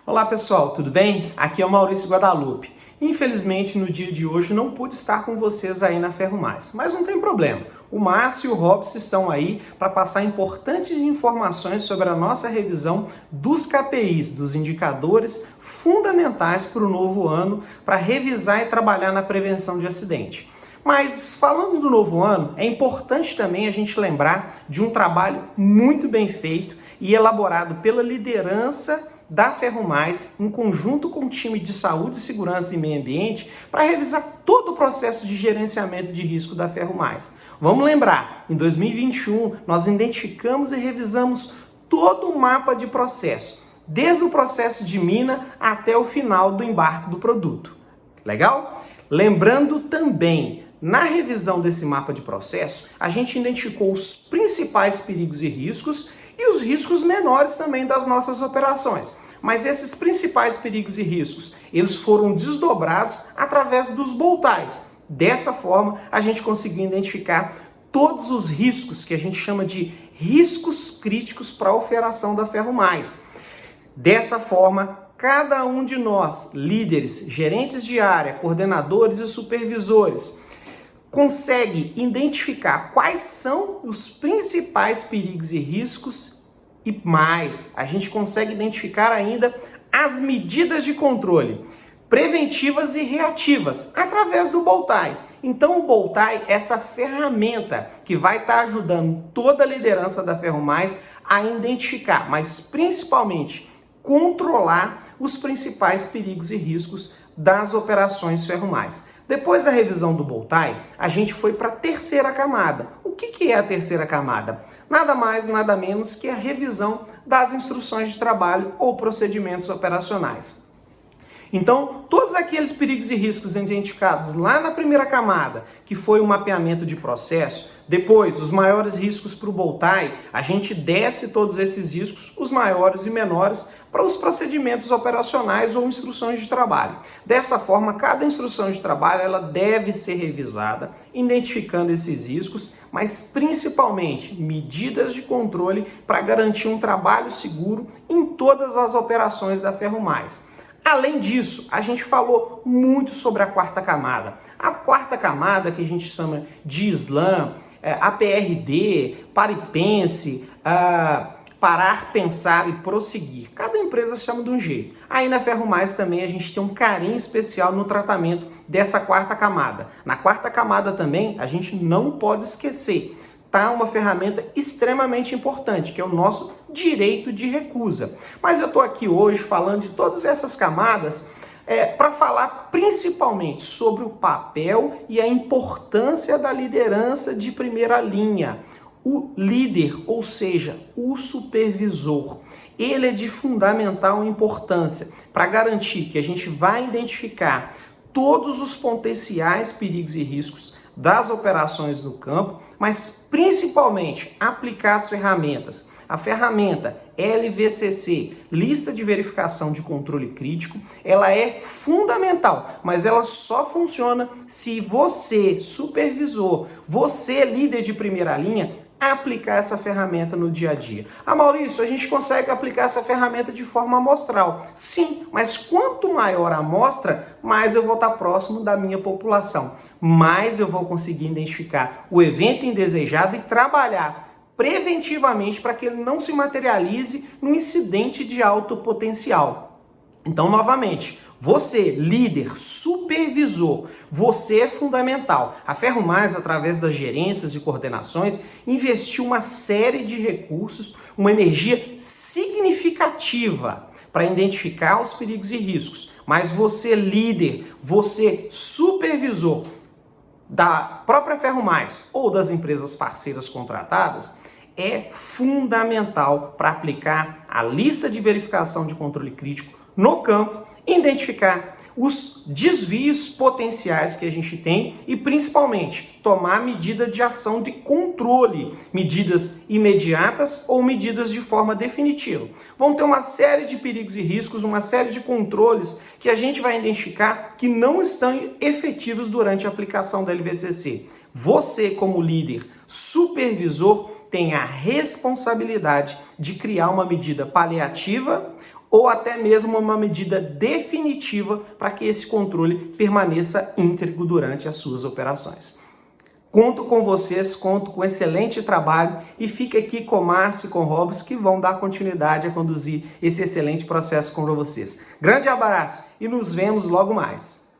Olá pessoal, tudo bem? Aqui é o Maurício Guadalupe. Infelizmente no dia de hoje não pude estar com vocês aí na Ferromais, mas não tem problema. O Márcio e o Robson estão aí para passar importantes informações sobre a nossa revisão dos KPIs, dos indicadores fundamentais para o novo ano, para revisar e trabalhar na prevenção de acidente. Mas falando do novo ano, é importante também a gente lembrar de um trabalho muito bem feito e elaborado pela liderança da Ferromais, em conjunto com o time de saúde, segurança e meio ambiente, para revisar todo o processo de gerenciamento de risco da Ferromais. Vamos lembrar, em 2021 nós identificamos e revisamos todo o mapa de processo, desde o processo de mina até o final do embarque do produto. Legal? Lembrando também, na revisão desse mapa de processo, a gente identificou os principais perigos e riscos e os riscos menores também das nossas operações. Mas esses principais perigos e riscos, eles foram desdobrados através dos boltais. Dessa forma, a gente conseguiu identificar todos os riscos que a gente chama de riscos críticos para a operação da Ferromais. Dessa forma, cada um de nós, líderes, gerentes de área, coordenadores e supervisores, consegue identificar quais são os principais perigos e riscos e mais, a gente consegue identificar ainda as medidas de controle preventivas e reativas através do Boltai. Então o Boltai é essa ferramenta que vai estar ajudando toda a liderança da Ferromais a identificar, mas principalmente controlar os principais perigos e riscos das operações Ferromais. Depois da revisão do Boltai, a gente foi para a terceira camada. O que é a terceira camada? Nada mais, nada menos que a revisão das instruções de trabalho ou procedimentos operacionais. Então, todos aqueles perigos e riscos identificados lá na primeira camada, que foi o mapeamento de processo, depois os maiores riscos para o Boltai, a gente desce todos esses riscos, os maiores e menores, para os procedimentos operacionais ou instruções de trabalho. Dessa forma, cada instrução de trabalho ela deve ser revisada, identificando esses riscos, mas principalmente medidas de controle para garantir um trabalho seguro em todas as operações da Ferromais. Além disso, a gente falou muito sobre a quarta camada. A quarta camada, que a gente chama de SLAM, APRD, Pare e Pense, parar, pensar e prosseguir. Cada empresa chama de um jeito. Aí na Ferromais também a gente tem um carinho especial no tratamento dessa quarta camada. Na quarta camada também a gente não pode esquecer, tá? Uma ferramenta extremamente importante, que é o nosso direito de recusa. Mas eu estou aqui hoje falando de todas essas camadas para falar principalmente sobre o papel e a importância da liderança de primeira linha. O líder, ou seja, o supervisor, ele é de fundamental importância para garantir que a gente vai identificar todos os potenciais perigos e riscos das operações no campo, mas principalmente aplicar as ferramentas. A ferramenta LVCC, Lista de Verificação de Controle Crítico, ela é fundamental, mas ela só funciona se você, supervisor, você, líder de primeira linha, aplicar essa ferramenta no dia a dia. Maurício, a gente consegue aplicar essa ferramenta de forma amostral. Sim, mas quanto maior a amostra, mais eu vou estar próximo da minha população. Mais eu vou conseguir identificar o evento indesejado e trabalhar preventivamente para que ele não se materialize num incidente de alto potencial. Então, novamente, você, líder, supervisor, você é fundamental. A Ferromais, através das gerências e coordenações, investiu uma série de recursos, uma energia significativa para identificar os perigos e riscos. Mas você, líder, você, supervisor da própria Ferromais ou das empresas parceiras contratadas, é fundamental para aplicar a lista de verificação de controle crítico no campo, identificar os desvios potenciais que a gente tem e, principalmente, tomar medida de ação de controle, medidas imediatas ou medidas de forma definitiva. Vão ter uma série de perigos e riscos, uma série de controles que a gente vai identificar que não estão efetivos durante a aplicação da LVCC. Você, como líder, supervisor, tem a responsabilidade de criar uma medida paliativa ou até mesmo uma medida definitiva para que esse controle permaneça íntegro durante as suas operações. Conto com vocês, conto com excelente trabalho e fica aqui com o Márcio e com o Robson que vão dar continuidade a conduzir esse excelente processo com vocês. Grande abraço e nos vemos logo mais.